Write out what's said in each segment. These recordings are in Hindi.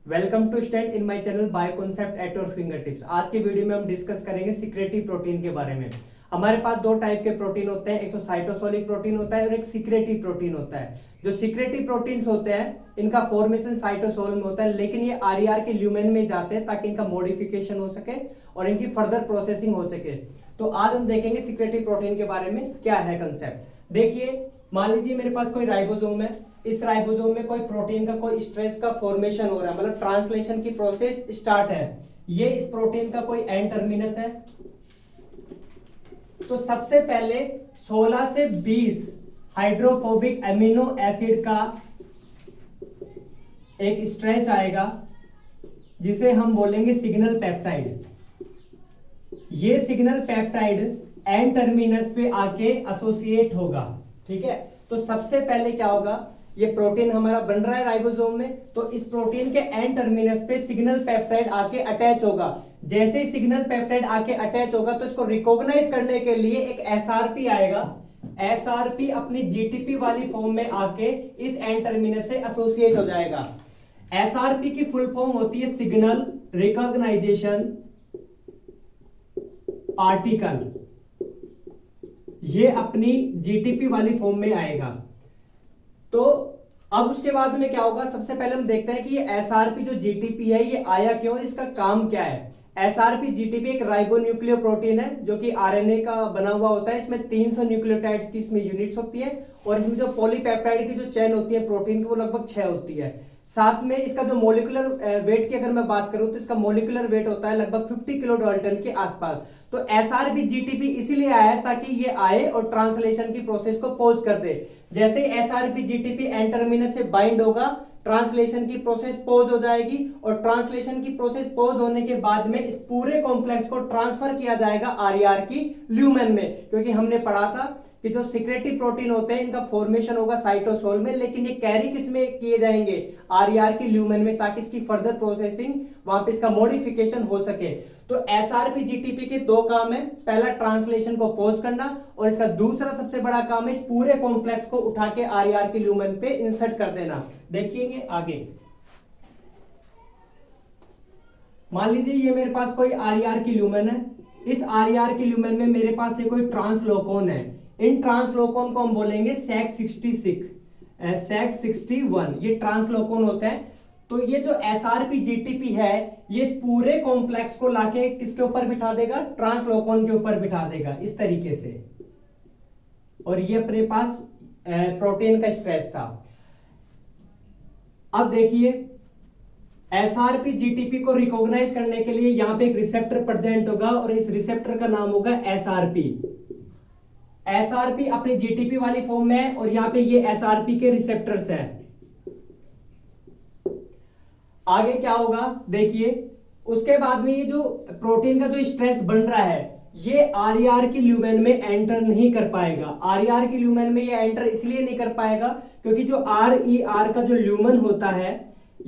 Welcome to stand in my channel bio concept at your finger tips. आज के वीडियो में हम डिस्कस करेंगे सिक्रेटरी प्रोटीन के बारे में। हमारे पास दो टाइप के प्रोटीन होते हैं, एक तो साइटोसोलिक प्रोटीन होता है और एक सिक्रेटरी प्रोटीन होता है। जो सिक्रेटरी प्रोटीन्स होते हैं इनका फॉर्मेशन साइटोसोल में होता है, लेकिन ये आरईआर के ल्यूमेन में जाते हैं ताकि इनका मॉडिफिकेशन हो सके और इनकी फर्दर प्रोसेसिंग हो सके। तो आज हम देखेंगे सिक्रेटरी प्रोटीन के बारे में क्या है कंसेप्ट। देखिए, मान लीजिए मेरे पास कोई राइबोसोम है, इस राइबोसोम में कोई प्रोटीन का कोई स्ट्रेस का फॉर्मेशन हो रहा है, मतलब ट्रांसलेशन की प्रोसेस स्टार्ट है। ये इस प्रोटीन का कोई एन टर्मिनस है। तो सबसे पहले 16 से 20 हाइड्रोफोबिक एमिनो एसिड का एक स्ट्रेच आएगा जिसे हम बोलेंगे सिग्नल पेप्टाइड। ये सिग्नल पेप्टाइड एन टर्मिनस पे आके एसोसिएट होगा। ठीक है, तो सबसे पहले क्या होगा, ये प्रोटीन हमारा बन रहा है राइबोसोम में, तो इस प्रोटीन के एन टर्मिनस पे सिग्नल पेप्टाइड आके अटैच होगा। जैसे ही सिग्नल पेप्टाइड आके अटैच होगा तो इसको रिकॉग्नाइज करने के लिए एक एसआरपी आएगा। एसआरपी अपनी जीटीपी वाली फॉर्म में आके इस एन टर्मिनस से एसोसिएट हो जाएगा। एसआरपी की फुल फॉर्म होती है सिग्नल रिकॉग्नाइजेशन पार्टिकल। ये अपनी जीटीपी वाली फॉर्म में आएगा। तो अब उसके बाद में क्या होगा, सबसे पहले हम देखते हैं कि ये एसआरपी जो जीटीपी है ये आया क्यों और इसका काम क्या है। एसआरपी जीटीपी एक राइबोन्यूक्लियो प्रोटीन है जो कि आरएनए का बना हुआ होता है। इसमें 300 न्यूक्लियोटाइड की इसमें यूनिट्स होती है और इसमें जो पॉलीपेप्टाइड की जो चेन होती है प्रोटीन की वो लगभग 6 होती है। साथ में इसका जो मोलिकुलर वेट की अगर मैं बात करूं तो इसका मोलिकुलर वेट होता है लगभग 50 किलो डाल्टन के आसपास। तो एसआरपी जीटीपी इसीलिए आया है ताकि ये आए और ट्रांसलेशन की प्रोसेस को पॉज कर दे। जैसे एसआरपी जीटीपी एन टर्मिनस से बाइंड होगा, ट्रांसलेशन की प्रोसेस पॉज हो जाएगी और ट्रांसलेशन की प्रोसेस पॉज होने के बाद में इस पूरे कॉम्प्लेक्स को ट्रांसफर किया जाएगा आरईआर की ल्यूमेन में। क्योंकि हमने पढ़ा था कि जो सिक्रेटरी प्रोटीन होते हैं इनका फॉर्मेशन होगा साइटोसोल में, लेकिन ये कैरी किस में किए जाएंगे, आरईआर की ल्यूमेन में, ताकि इसकी फर्दर प्रोसेसिंग वहां पे इसका मॉडिफिकेशन हो सके। तो एसआरपी जीटीपी के दो काम है, पहला ट्रांसलेशन को पॉज करना और इसका दूसरा सबसे बड़ा काम है इस पूरे कॉम्प्लेक्स को उठा के आरईआर की ल्यूमेन पे इंसर्ट कर देना। देखिए आगे, मान लीजिए ये मेरे पास कोई आरईआर की ल्यूमेन है। इस आरईआर की ल्यूमेन में मेरे पास ये कोई ट्रांसलोकोन है। इन ट्रांसलोकोन को हम बोलेंगे सैक 66 सैक 61, ये ट्रांसलोकोन होता है। तो ये जो एसआरपी जीटीपी है ये इस पूरे कॉम्प्लेक्स को लाके किसके ऊपर बिठा देगा, ट्रांसलोकोन के ऊपर बिठा देगा इस तरीके से। और ये अपने पास प्रोटीन का स्ट्रेस था। अब देखिए, एसआरपी जीटीपी को रिकॉग्नाइज करने के लिए यहां पे एक रिसेप्टर प्रेजेंट होगा और इस रिसेप्टर का नाम होगा एसआरपी। एसआरपी अपनी जीटीपी वाली फॉर्म में है और यहां पे ये एसआरपी के रिसेप्टर्स हैं। आगे क्या होगा देखिए, उसके बाद में ये जो प्रोटीन का जो स्ट्रेस बन रहा है ये आरईआर की ल्यूमेन में एंटर नहीं कर पाएगा। आरईआर की ल्यूमेन में ये एंटर इसलिए नहीं कर पाएगा क्योंकि जो आरईआर का जो ल्यूमेन होता है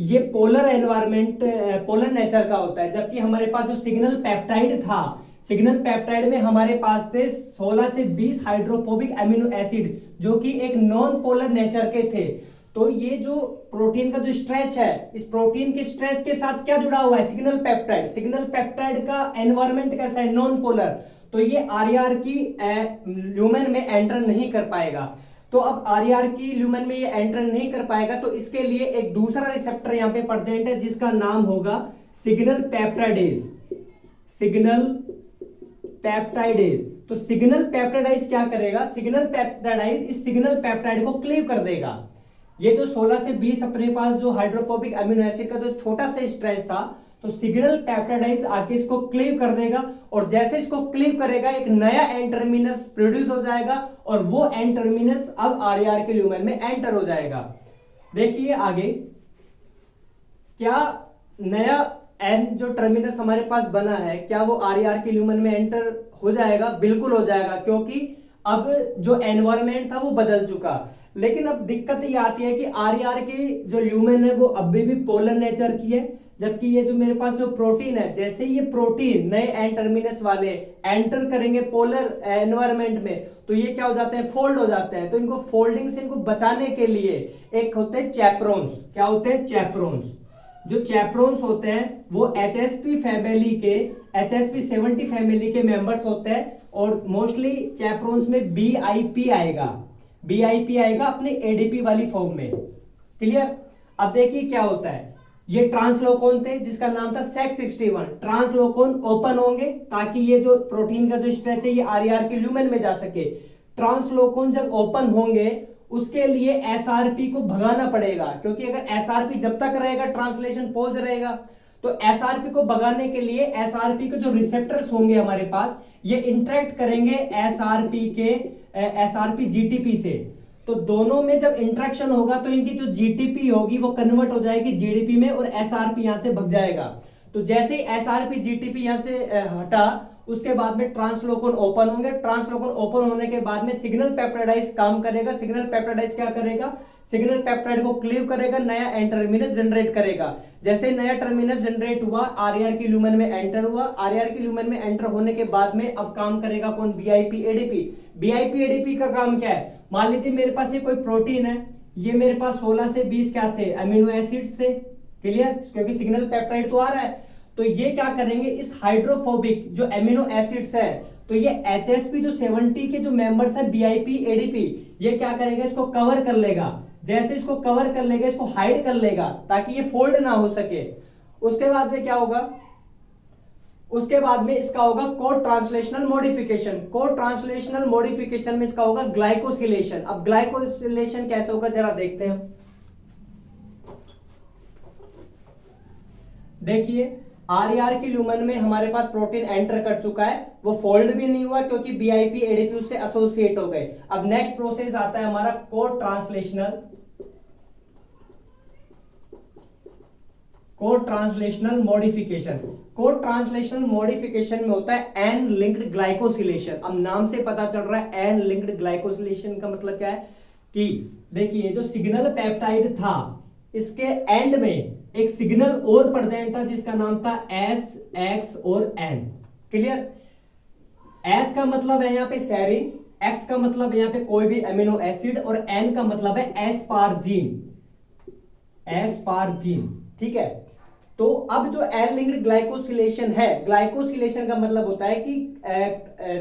ये पोलर एनवायरमेंट, पोलर नेचर का होता है। जबकि हमारे पास जो सिग्नल पेप्टाइड था, सिग्नल पेप्टाइड में हमारे पास थे 16 से 20 हाइड्रोफोबिक एमिनो एसिड जो कि एक नॉन पोलर नेचर के थे। तो ये जो प्रोटीन का जो स्ट्रेच है, इस प्रोटीन के स्ट्रेच के साथ क्या जुड़ा हुआ है, सिग्नल पेप्टाइड। सिग्नल पेप्टाइड का एनवायरमेंट कैसा है, नॉन पोलर। तो ये आरईआर की ल्यूमेन में एंटर नहीं कर पाएगा। तो अब आरईआर की ल्यूमेन में ये एंटर नहीं कर पाएगा, तो इसके लिए एक दूसरा रिसेप्टर यहां पे प्रेजेंट है जिसका नाम होगा सिग्नल पेप्टाइडेज। Signal peptidase. तो सिग्नल पेप्टाइडेज क्या करेगा, सिग्नल पेप्टाइडेज इस सिग्नल पेप्टाइड को क्लीव कर देगा। ये जो 16 से 20 अपने पास जो हाइड्रोफोबिक अमीनो एसिड का जो छोटा सा स्ट्रेच था, तो सिग्नल पेप्टाइडेज आके इसको क्लीव कर देगा और जैसे इसको क्लीव करेगा एक नया एन टर्मिनस प्रोड्यूस हो जाएगा और वो एन टर्मिनस अब आरईआर के ल्यूमेन में एंटर हो जाएगा। देखिए आगे, क्या नया एन जो टर्मिनस हमारे पास बना है क्या वो आरईआर के ल्यूमेन में एंटर हो जाएगा? बिल्कुल हो जाएगा, क्योंकि अब जो एनवायरमेंट था वो बदल चुका। लेकिन अब दिक्कत ये आती है कि आरईआर की जो ल्यूमेन है वो अभी भी पोलर नेचर की है, जबकि ये जो मेरे पास जो प्रोटीन है, जैसे ये प्रोटीन नए एन टर्मिनस वाले एंटर करेंगे पोलर एनवायरमेंट में तो ये क्या हो जाते हैं, फोल्ड हो जाते हैं। तो इनको फोल्डिंग से इनको बचाने के लिए एक होते हैं चैपरोन्स। क्या होते हैं? चैपरोन्स। जो चैपरोन्स होते हैं वो HSP फैमिली के, HSP70 फैमिली के मेंबर्स होते हैं, और मोस्टली चैपरोन्स में BIP आएगा, BIP आएगा अपने ADP वाली फॉर्म में। क्लियर? अब देखिए क्या होता है, ये ट्रांसलोकोन थे जिसका नाम था SEC61। ट्रांसलोकोन ओपन होंगे ताकि ये जो प्रोटीन का जो स्ट्रेच है ये RER के ल्यूमेन में जा सके। ट्रांसलोकोन जब ओपन होंगे उसके लिए SRP को भगाना पड़ेगा, क्योंकि अगर SRP जब तक रहेगा ट्रांसलेशन पॉज रहेगा। तो SRP को भगाने के लिए SRP के जो रिसेप्टर्स होंगे हमारे पास, ये इंटरेक्ट करेंगे SRP GTP से। तो दोनों में जब इंटरेक्शन होगा तो इनकी जो GTP होगी वो कन्वर्ट हो जाएगी GDP में, और SRP यहां से भग जाएगा। तो जैसे ही SRP GTP यहां से हटा, उसके बाद में ट्रांसलोकोन ओपन होंगे। ट्रांसलोकोन ओपन होने के बाद में सिग्नल पेप्टाइडाइज काम करेगा। सिग्नल पेप्टाइडाइज क्या करेगा? सिग्नल पेप्टाइड को क्लीव करेगा, नया एन टर्मिनस जनरेट करेगा। जैसे नया टर्मिनस जनरेट हुआ, RER के ल्यूमेन में एंटर हुआ। RER के ल्यूमेन में एंटर होने के बाद में अब काम करेगा कौन? BIP ADP। BIP ADP का काम क्या है? मान लीजिए मेरे पास ये कोई प्रोटीन है, ये मेरे पास 16 से 20 क्या थे? अमीनो एसिड्स थे। क्लियर? क्योंकि सिग्नल पेप्टाइड तो आ रहा है। तो ये क्या करेंगे, इस हाइड्रोफोबिक जो एमिनो एसिड्स है, तो ये HSP जो 70 के जो मेंबर्स है BIP ADP, ये क्या करेगा? इसको कवर कर लेगा। जैसे इसको कवर कर लेगा, इसको हाइड कर लेगा ताकि ये फोल्ड ना हो सके। उसके बाद में क्या होगा? उसके बाद में इसका होगा code translational modification. Code translational modification में इसका होगा ग्लाइकोसिलेशन। अब ग्लाइकोसिलेशन कैसे होगा जरा देखते हैं। देखिए RER के ल्यूमेन में हमारे पास प्रोटीन एंटर कर चुका है, वो फोल्ड भी नहीं हुआ क्योंकि BIP ADP उससे एसोसिएट हो गए। अब नेक्स्ट प्रोसेस आता है हमारा code translational modification. Code translational modification में होता है एन लिंक्ड ग्लाइकोसिलेशन। अब नाम से पता चल रहा है एन लिंक्ड ग्लाइकोसिलेशन का मतलब क्या है कि देखिए जो सिग्नल पेप्टाइड था, इसके एंड में एक सिग्नल और प्रेजेंट था जिसका नाम था S, X और N। क्लियर? S का मतलब है यहां पे सेरीन, X का मतलब है यहां पे कोई भी अमीनो एसिड, और N का मतलब है एस्पार्जीन। ठीक है? तो अब जो एन लिंक्ड ग्लाइकोसिलेशन है, ग्लाइकोसिलेशन का मतलब होता है कि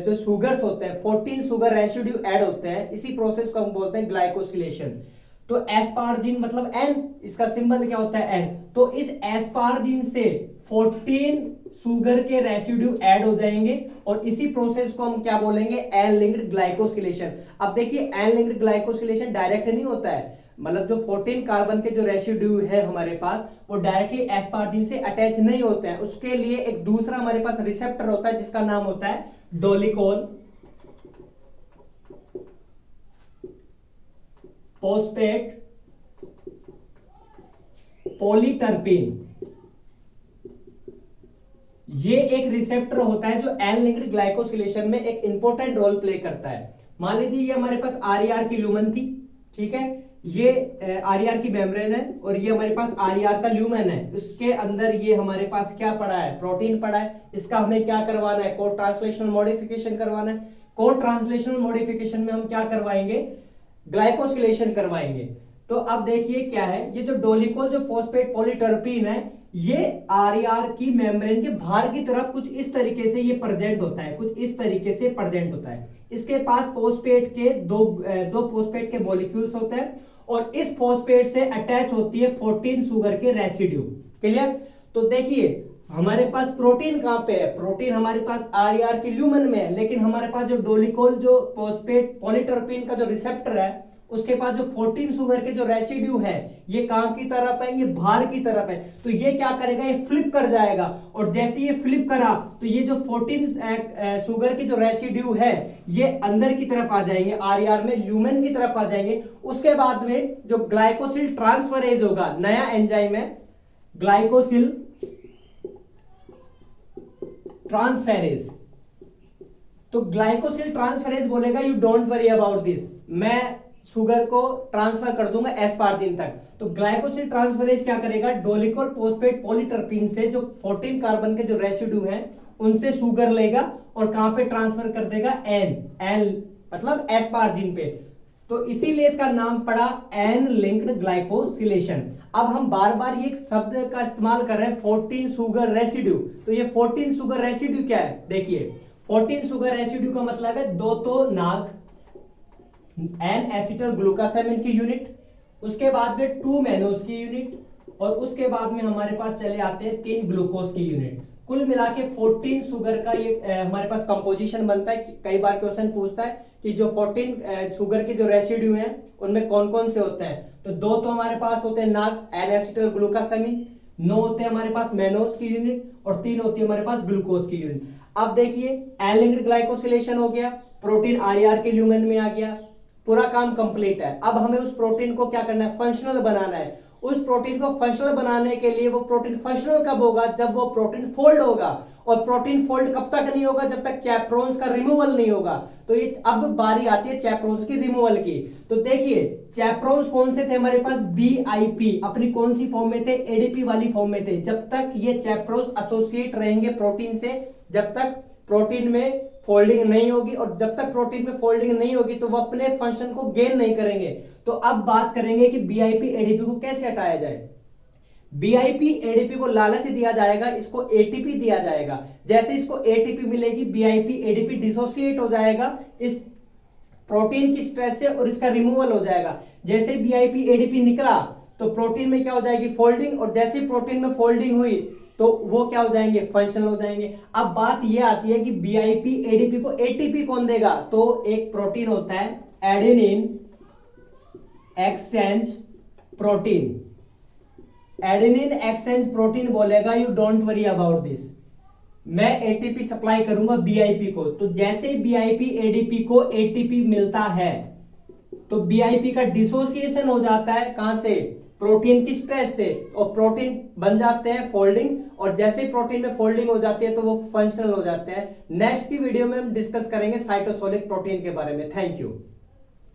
जो शुगर्स होते हैं 14 शुगर रेसिड्यू ऐड होते हैं, इसी प्रोसेस को हम बोलते हैं ग्लाइकोसिलेशन। तो एस्पार्जिन मतलब एन, इसका सिंबल क्या होता है? एन। तो इस एस्पार्जिन से 14 शुगर के रेसिड्यू ऐड हो जाएंगे, और इसी प्रोसेस को हम क्या बोलेंगे? N linked glycosylation. अब देखिए एन लिंक्ड ग्लाइकोसिलेशन डायरेक्ट नहीं होता है, मतलब जो 14 कार्बन के जो रेसिड्यू है हमारे पास, वो डायरेक्टली एस्पार्जिन से अटैच नहीं होते हैं। उसके लिए एक दूसरा हमारे पास रिसेप्टर होता है जिसका नाम होता है डोलिकोल फोस्फेट पॉलीटर्पिन। ये एक रिसेप्टर होता है जो एन लिंक्ड ग्लाइकोसिलेशन में एक इंपॉर्टेंट रोल प्ले करता है। मान लीजिए ये हमारे पास RER की ल्यूमेन थी, ठीक है? ये RER की मेम्ब्रेन है, और ये हमारे पास RER का ल्यूमेन है। उसके अंदर ये हमारे पास क्या पड़ा है? प्रोटीन पड़ा है। इसका हमें क्या करवाना है? कोड ट्रांसलेशनल मॉडिफिकेशन करवाना है। कोड ट्रांसलेशनल मॉडिफिकेशन में हम क्या करवाएंगे? ग्लाइकोसिलेशन करवाएंगे। तो अब देखिए क्या है, ये जो डोलिकोल जो फोस्फेट पॉलीटर्पिन है, ये RER की मेम्ब्रेन के बाहर की तरफ कुछ इस तरीके से ये प्रेजेंट होता है, कुछ इस तरीके से प्रेजेंट होता है। इसके पास फोस्फेट के दो फोस्फेट के मॉलिक्यूल्स होते हैं, और इस फोस्फेट से अटैच होती है 14 शुगर के रेसिड्यू। क्लियर? तो देखिए हमारे पास प्रोटीन कहां पे है? प्रोटीन हमारे पास RER के ल्यूमेन में है, लेकिन हमारे पास जो डोलिकोल जो फोस्फेट पॉलीटर्पिन का जो रिसेप्टर है, उसके पास जो 14 शुगर के जो रेसिड्यू है, ये कहां की तरफ है? ये बाहर की तरफ है। तो ये क्या करेगा? ये फ्लिप कर जाएगा, और जैसे ये फ्लिप करा तो ये जो 14 शुगर के जो रेसिड्यू है, ये अंदर की तरफ आ जाएंगे, RER में ल्यूमेन की तरफ आ जाएंगे। उसके बाद में जो ग्लाइकोसिल ट्रांसफरेज होगा, नया एंजाइम है ग्लाइकोसिल ट्रांसफेरेज। तो ग्लाइकोसिल ट्रांसफेरेज बोलेगा you don't worry about this, मैं शुगर को ट्रांसफर कर दूंगा एस्पार्जिन तक। तो ग्लाइकोसिल ट्रांसफरेज क्या करेगा? डोलिकोल फोस्फेट पॉलीटर्पिन से जो 14 कार्बन के जो रेसिड्यू हैं उनसे शुगर लेगा, और कहां पे ट्रांसफर कर देगा? एन मतलब एस्पार्जिन पे। तो इसीलिए इसका नाम पड़ा एन लिंक्ड ग्लाइकोसिलेशन। अब हम बार बार ये शब्द का इस्तेमाल कर रहे हैं 14 शुगर रेसिड्यू। तो ये 14 शुगर रेसिड्यू क्या है, देखिए 14 शुगर रेसिड्यू का मतलब है 2 तो नाग एन एसिटल ग्लूकासेमिन की यूनिट, उसके बाद में 2 मैनोज की यूनिट, और उसके बाद में हमारे पास चले आते हैं 3 ग्लूकोज की यूनिट। कुल मिला के 14 शुगर का ये हमारे पास कंपोजिशन बनता है। कई बार क्वेश्चन पूछता है कि जो 14 शुगर के जो रेसिड्यू हैं उनमें कौन कौन से होते हैं। तो 2 तो हमारे पास होते हैं नाग एन एसिटल ग्लूकासेमिन, 9 होते हैं हमारे पास मैनोज की यूनिट, और 3 होती है हमारे पास ग्लूकोज की यूनिट। अब देखिए एन लिंक्ड ग्लाइकोसिलेशन हो गया, प्रोटीन आरईआर के ल्यूमेन में आ गया, पूरा काम कंप्लीट है। अब हमें उस प्रोटीन को क्या करना है, फंक्शनल बनाना है। उस प्रोटीन को फंक्शनल बनाने के लिए वो प्रोटीन फंक्शनल कब होगा, जब वो प्रोटीन फोल्ड होगा। और प्रोटीन फोल्ड कब तक नहीं होगा, जब तक चैप्रोन्स का रिमूवल नहीं होगा। तो ये अब बारी आती है चैप्रोन्स की रिमूवल की। तो देखिए चैप्रोन्स कौन से थे हमारे पास, बीआईपी अपनी कौन सी फॉर्म में थे, एडीपी वाली फॉर्म में थे। जब तक ये चैप्रोन्स एसोसिएट रहेंगे प्रोटीन से, जब तक प्रोटीन में फोल्डिंग नहीं होगी, और जब तक प्रोटीन में फोल्डिंग नहीं होगी तो वो अपने फंक्शन को गेन नहीं करेंगे। तो अब बात करेंगे कि बीआईपी एडीपी को कैसे हटाया जाए। बीआईपी एडीपी को लालच दिया जाएगा, इसको एटीपी दिया जाएगा। जैसे इसको एटीपी मिलेगी, बीआईपी एडीपी डिसोसिएट हो जाएगा इस प्रोटीन की स्ट्रेस से, और इसका रिमूवल हो जाएगा। जैसे बीआईपी एडीपी निकला तो प्रोटीन में क्या हो जाएगी, फोल्डिंग, और जैसे प्रोटीन में फोल्डिंग हुई तो वो क्या हो जाएंगे, फंक्शनल हो जाएंगे। अब बात ये आती है कि बीआईपी एडीपी को एटीपी कौन देगा। तो एक प्रोटीन होता है adenine exchange protein, adenine exchange protein बोलेगा you don't worry about this, मैं एटीपी सप्लाई करूंगा बीआईपी को। तो जैसे बीआईपी एडीपी को एटीपी मिलता है तो बीआईपी का डिसोसिएशन हो जाता है, कहां से, प्रोटीन की स्ट्रेस से, और प्रोटीन बन जाते हैं फोल्डिंग, और जैसे प्रोटीन में फोल्डिंग हो जाती है तो वो फंक्शनल हो जाते हैं। नेक्स्ट की वीडियो में हम डिस्कस करेंगे साइटोसोलिक प्रोटीन के बारे में। Thank you.